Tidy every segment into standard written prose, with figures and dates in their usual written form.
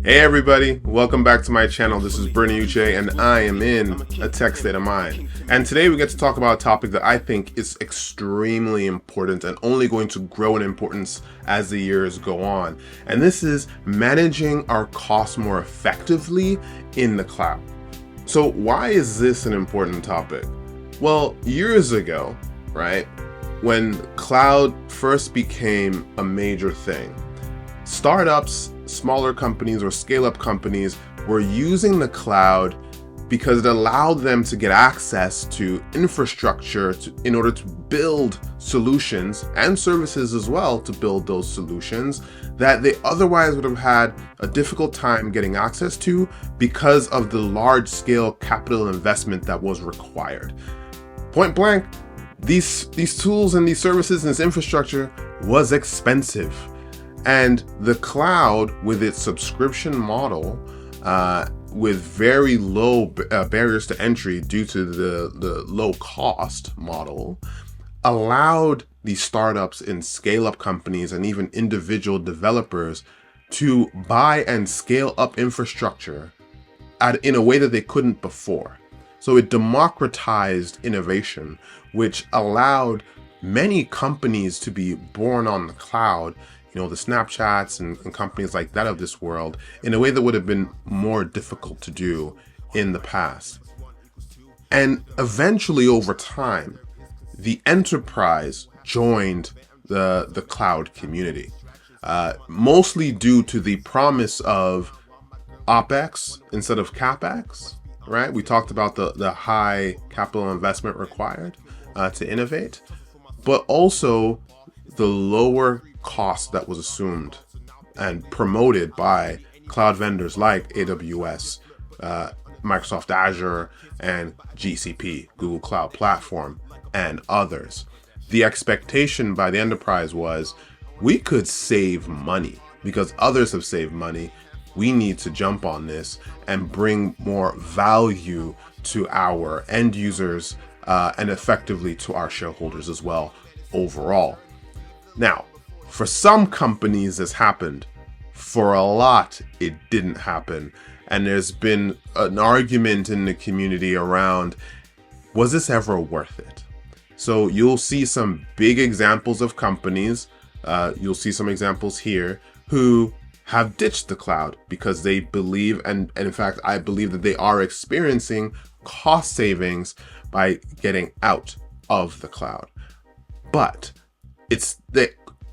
Hey everybody, welcome back to my channel. This is Bernie Uche and I am in a tech state of mind. And today we get to talk about a topic that I think is extremely important and only going to grow in importance as the years go on. And this is managing our costs more effectively in the cloud. So why is this an important topic? Well, years ago, right, when cloud first became a major thing, startups, smaller companies or scale-up companies were using the cloud because it allowed them to get access to infrastructure in order to build solutions and services as well to build those solutions that they otherwise would have had a difficult time getting access to because of the large-scale capital investment that was required. Point blank, these tools and these services and this infrastructure was expensive. And the cloud, with its subscription model, with very low barriers to entry due to the low cost model, allowed these startups and scale-up companies and even individual developers to buy and scale up infrastructure in a way that they couldn't before. So it democratized innovation, which allowed many companies to be born on the cloud, the Snapchats and companies like that of this world, in a way that would have been more difficult to do in the past. And eventually, over time, the enterprise joined the cloud community, mostly due to the promise of OpEx instead of CapEx, right? We talked about the high capital investment required to innovate, but also the lower cost that was assumed and promoted by cloud vendors like AWS, Microsoft Azure, and GCP, Google Cloud Platform, and others. The expectation by the enterprise was, we could save money because others have saved money. We need to jump on this and bring more value to our end users and effectively to our shareholders as well overall. Now, for some companies this happened. For a lot, it didn't happen. And there's been an argument in the community around, was this ever worth it? So you'll see some big examples of companies, you'll see some examples here, who have ditched the cloud because they believe, and in fact, I believe that they are experiencing cost savings by getting out of the cloud. But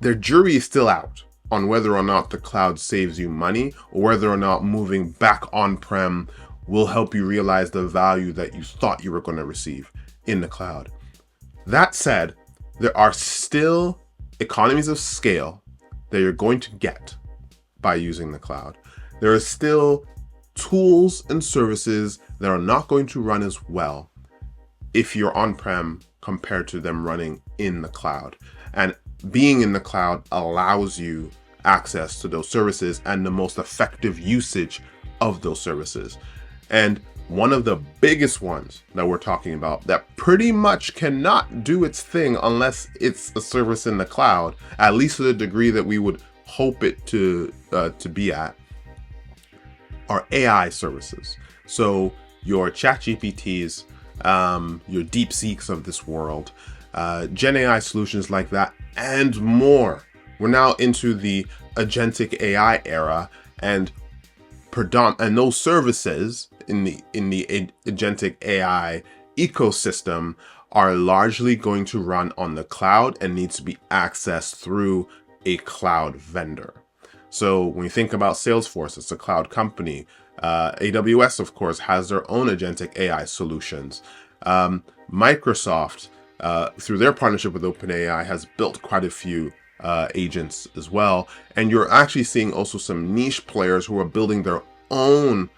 their jury is still out on whether or not the cloud saves you money or whether or not moving back on-prem will help you realize the value that you thought you were going to receive in the cloud. That said, there are still economies of scale that you're going to get by using the cloud. There are still tools and services that are not going to run as well if you're on-prem compared to them running in the cloud. And being in the cloud allows you access to those services and the most effective usage of those services. And one of the biggest ones that we're talking about that pretty much cannot do its thing unless it's a service in the cloud, at least to the degree that we would hope it to be at, are AI services. So your ChatGPTs, your DeepSeeks of this world, Gen AI solutions like that, and more. We're now into the agentic AI era, and those services in the agentic AI ecosystem are largely going to run on the cloud and need to be accessed through a cloud vendor. So when you think about Salesforce, it's a cloud company. AWS, of course, has their own agentic AI solutions. Microsoft, through their partnership with OpenAI, has built quite a few agents as well. And you're actually seeing also some niche players who are building their own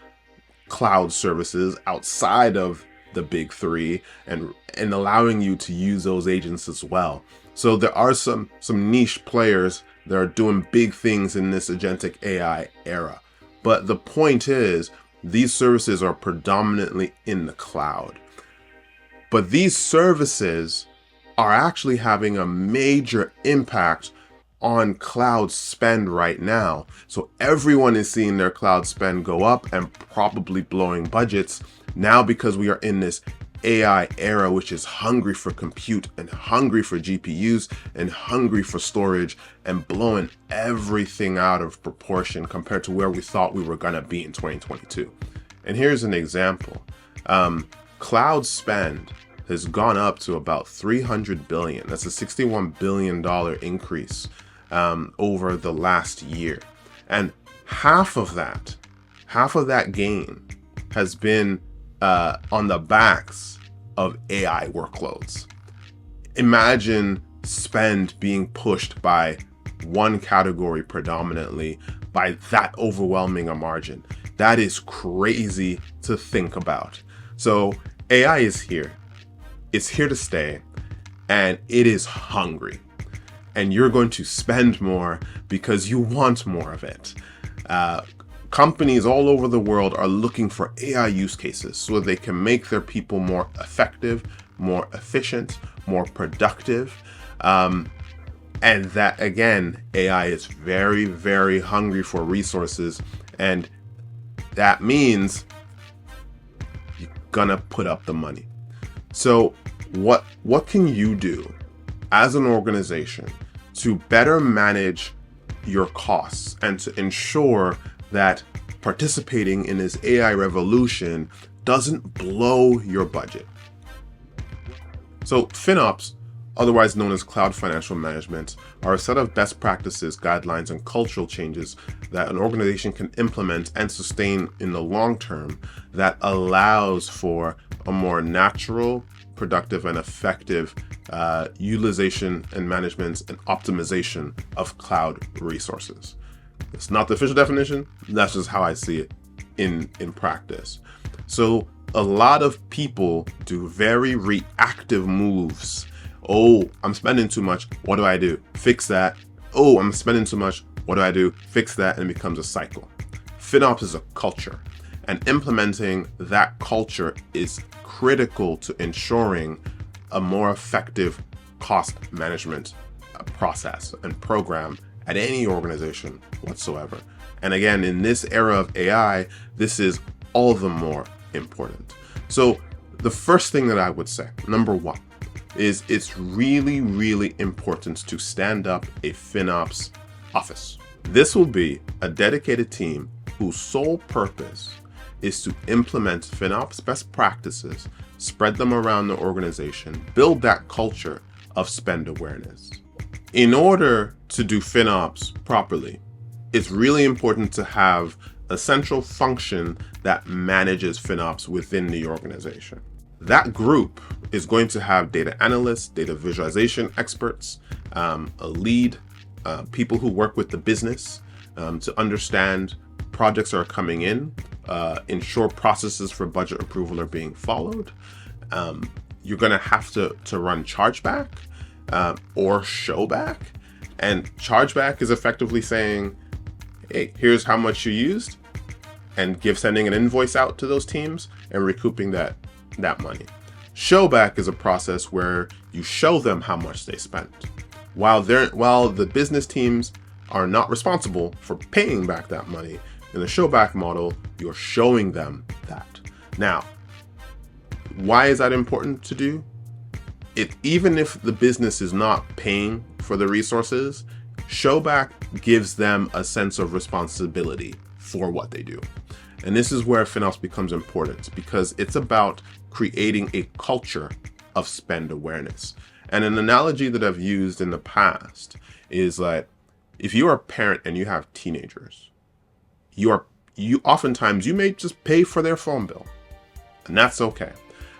cloud services outside of the big three and allowing you to use those agents as well. So there are some niche players that are doing big things in this agentic AI era. But the point is, these services are predominantly in the cloud. But these services are actually having a major impact on cloud spend right now. So everyone is seeing their cloud spend go up and probably blowing budgets now, because we are in this AI era, which is hungry for compute and hungry for GPUs and hungry for storage, and blowing everything out of proportion compared to where we thought we were going to be in 2022. And here's an example. Cloud spend has gone up to about $300 billion. That's a $61 billion increase over the last year. And half of that gain has been on the backs of AI workloads. Imagine spend being pushed by one category predominantly by that overwhelming a margin. That is crazy to think about. So AI is here. It's here to stay, and it is hungry. And you're going to spend more because you want more of it. Companies all over the world are looking for AI use cases so they can make their people more effective, more efficient, more productive. And that, again, AI is very, very hungry for resources. And that means you're gonna put up the money. So what can you do as an organization to better manage your costs and to ensure that participating in this AI revolution doesn't blow your budget? So FinOps, otherwise known as cloud financial management, are a set of best practices, guidelines, and cultural changes that an organization can implement and sustain in the long term that allows for a more natural, productive, and effective utilization and management and optimization of cloud resources. It's not the official definition. That's just how I see it in practice. So a lot of people do very reactive moves. Oh, I'm spending too much. What do I do? Fix that. Oh, I'm spending too much. What do I do? Fix that. And it becomes a cycle. FinOps is a culture, and implementing that culture is critical to ensuring a more effective cost management process and program at any organization whatsoever. And again, in this era of AI, this is all the more important. So the first thing that I would say, number one, is it's really, really important to stand up a FinOps office. This will be a dedicated team whose sole purpose is to implement FinOps best practices, spread them around the organization, build that culture of spend awareness. In order to do FinOps properly, it's really important to have a central function that manages FinOps within the organization. That group is going to have data analysts, data visualization experts, a lead, people who work with the business to understand projects are coming in, ensure processes for budget approval are being followed. You're going to have to run chargeback or showback. And chargeback is effectively saying, hey, here's how much you used, and sending an invoice out to those teams and recouping that money. Showback is a process where you show them how much they spent. While the business teams are not responsible for paying back that money, in the showback model, you're showing them that. Now, why is that important to do? Even if the business is not paying for the resources, showback gives them a sense of responsibility for what they do. And this is where FinOps becomes important, because it's about creating a culture of spend awareness. And an analogy that I've used in the past is like, if you are a parent and you have teenagers, you oftentimes you may just pay for their phone bill, and that's okay.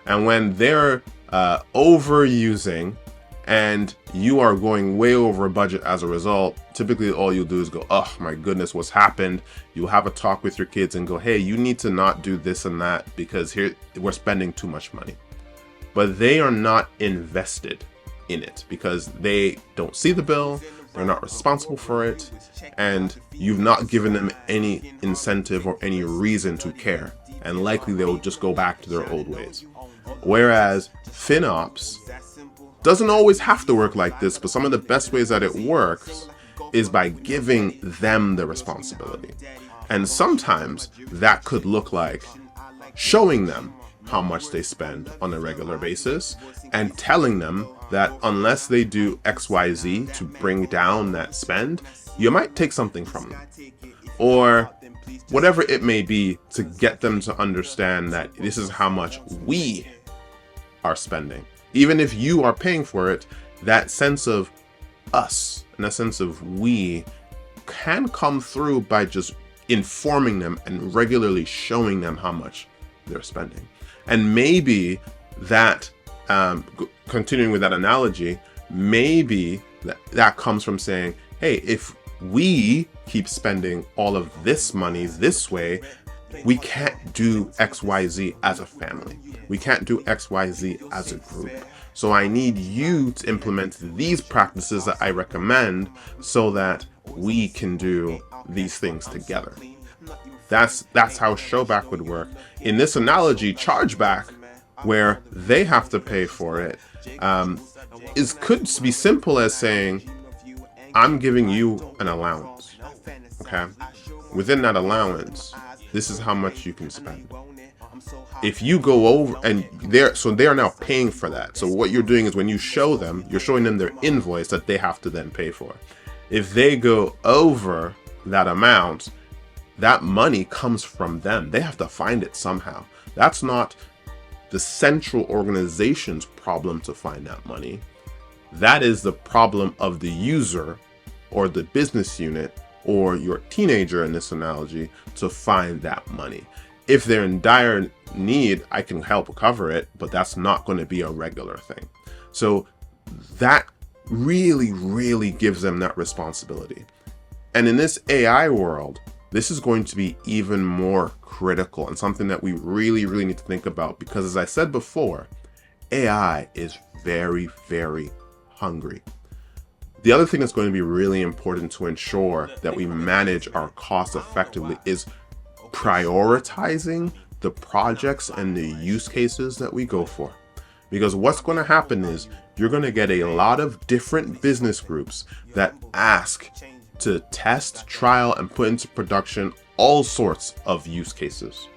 And when they're overusing and you are going way over budget as a result, typically all you'll do is go, oh my goodness, what's happened? You'll have a talk with your kids and go, hey, you need to not do this and that because here we're spending too much money. But they are not invested in it because they don't see the bill, they're not responsible for it, and you've not given them any incentive or any reason to care, and likely they will just go back to their old ways. Whereas FinOps doesn't always have to work like this, but some of the best ways that it works is by giving them the responsibility. And sometimes that could look like showing them how much they spend on a regular basis and telling them that unless they do XYZ to bring down that spend, you might take something from them. Or whatever it may be, to get them to understand that this is how much we are spending. Even if you are paying for it, that sense of us and that sense of we can come through by just informing them and regularly showing them how much they're spending. And maybe that, continuing with that analogy, maybe that comes from saying, hey, if we keep spending all of this money this way, we can't do XYZ as a family. We can't do XYZ as a group. So I need you to implement these practices that I recommend so that we can do these things together. That's how showback would work. In this analogy, chargeback, where they have to pay for it, could be simple as saying, I'm giving you an allowance. Okay? Within that allowance, this is how much you can spend. If you go over, and they are now paying for that. So what you're doing is when you show them, you're showing them their invoice that they have to then pay for. If they go over that amount, that money comes from them. They have to find it somehow. That's not the central organization's problem to find that money. That is the problem of the user or the business unit or your teenager in this analogy to find that money. If they're in dire need, I can help cover it, but that's not going to be a regular thing. So that really, really gives them that responsibility. And in this AI world, this is going to be even more critical and something that we really, really need to think about, because as I said before, AI is very, very hungry. The other thing that's going to be really important to ensure that we manage our costs effectively is prioritizing the projects and the use cases that we go for. Because what's going to happen is you're going to get a lot of different business groups that ask to test, trial, and put into production all sorts of use cases.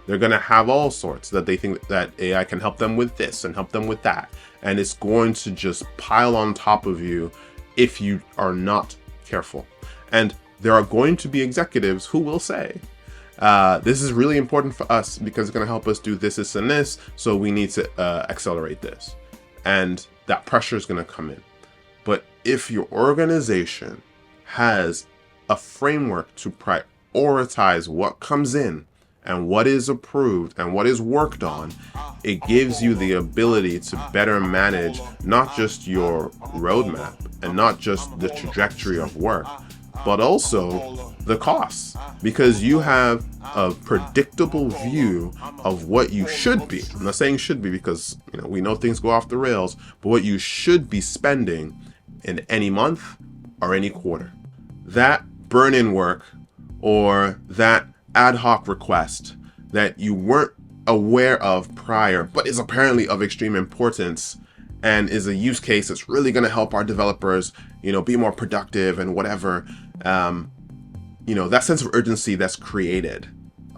They're going to have all sorts that they think that AI can help them with this and help them with that. And it's going to just pile on top of you if you are not careful. And there are going to be executives who will say, this is really important for us because it's going to help us do this, and this, so we need to accelerate this. And that pressure is going to come in. But if your organization has a framework to prioritize what comes in and what is approved and what is worked on, it gives you the ability to better manage not just your roadmap and not just the trajectory of work, but also the costs, because you have a predictable view of what you should be. I'm not saying should be because we know things go off the rails, but what you should be spending in any month or any quarter. That burn-in work or that ad hoc request that you weren't aware of prior, but is apparently of extreme importance and is a use case that's really going to help our developers, be more productive and whatever. That sense of urgency that's created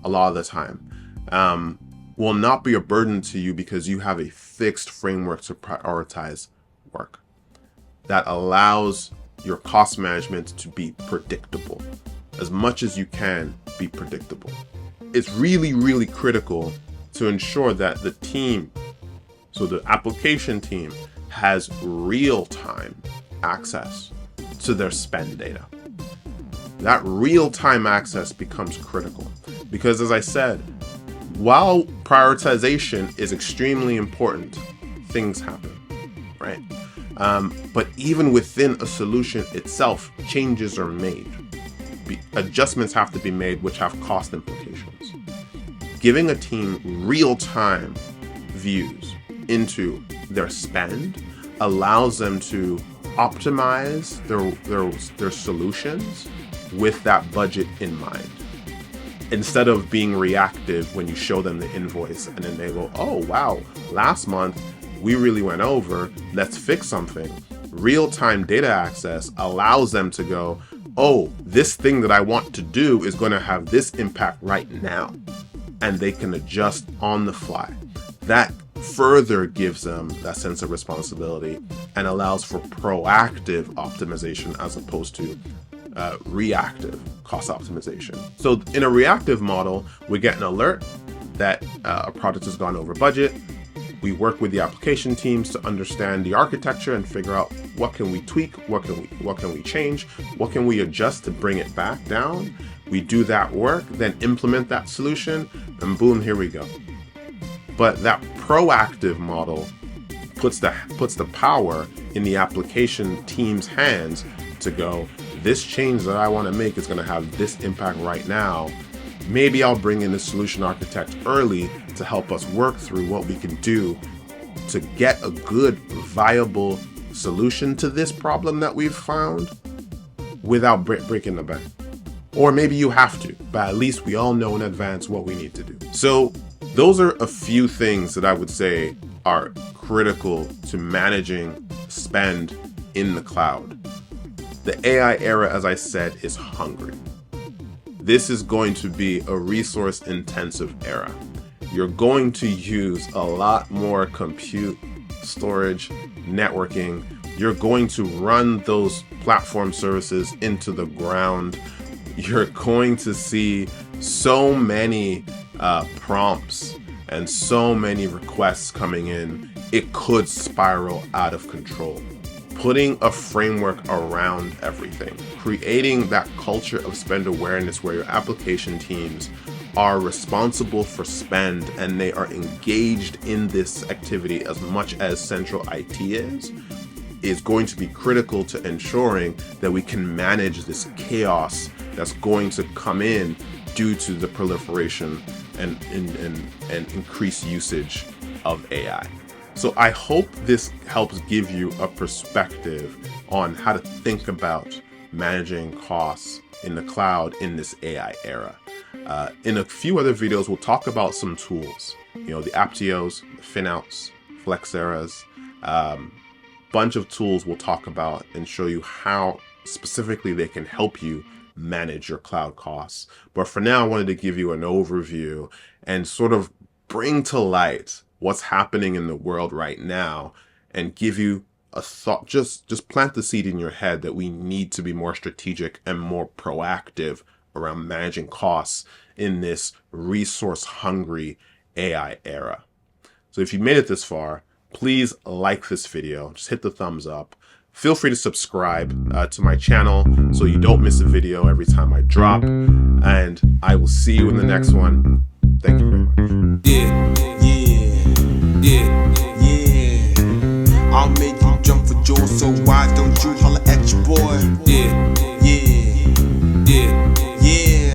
a lot of the time will not be a burden to you because you have a fixed framework to prioritize work that allows your cost management to be predictable as much as you can be predictable. It's really, really critical to ensure that the team, so the application team, has real-time access to their spend data. That real-time access becomes critical because, as I said, while prioritization is extremely important, things happen, right? But even within a solution itself, changes are made. Adjustments have to be made, which have cost implications. Giving a team real-time views into their spend allows them to optimize their solutions with that budget in mind, instead of being reactive when you show them the invoice and then they go, oh wow, last month we really went over, let's fix something. real-time data access allows them to go, oh, this thing that I want to do is going to have this impact right now. And they can adjust on the fly. That further gives them that sense of responsibility and allows for proactive optimization as opposed to reactive cost optimization. So in a reactive model, we get an alert that a project has gone over budget. We work with the application teams to understand the architecture and figure out what can we tweak, what can we change, what can we adjust to bring it back down. We do that work, then implement that solution, and boom, here we go. But that proactive model puts the power in the application team's hands to go, this change that I want to make is going to have this impact right now. Maybe I'll bring in a solution architect early to help us work through what we can do to get a good, viable solution to this problem that we've found without breaking the bank. Or maybe you have to, but at least we all know in advance what we need to do. So those are a few things that I would say are critical to managing spend in the cloud. The AI era, as I said, is hungry. This is going to be a resource-intensive era. You're going to use a lot more compute, storage, networking. You're going to run those platform services into the ground. You're going to see so many prompts and so many requests coming in, it could spiral out of control. Putting a framework around everything, creating that culture of spend awareness where your application teams are responsible for spend and they are engaged in this activity as much as central IT is going to be critical to ensuring that we can manage this chaos that's going to come in due to the proliferation and increased usage of AI. So I hope this helps give you a perspective on how to think about managing costs in the cloud in this AI era. In a few other videos, we'll talk about some tools, the Aptios, the FinOps, Flexeras, bunch of tools we'll talk about and show you how specifically they can help you manage your cloud costs. But for now, I wanted to give you an overview and sort of bring to light what's happening in the world right now and give you a thought, just plant the seed in your head that we need to be more strategic and more proactive around managing costs in this resource-hungry AI era. So if you made it this far, please like this video, just hit the thumbs up. Feel free to subscribe to my channel so you don't miss a video every time I drop, and I will see you in the next one. Thank you very much. Yeah.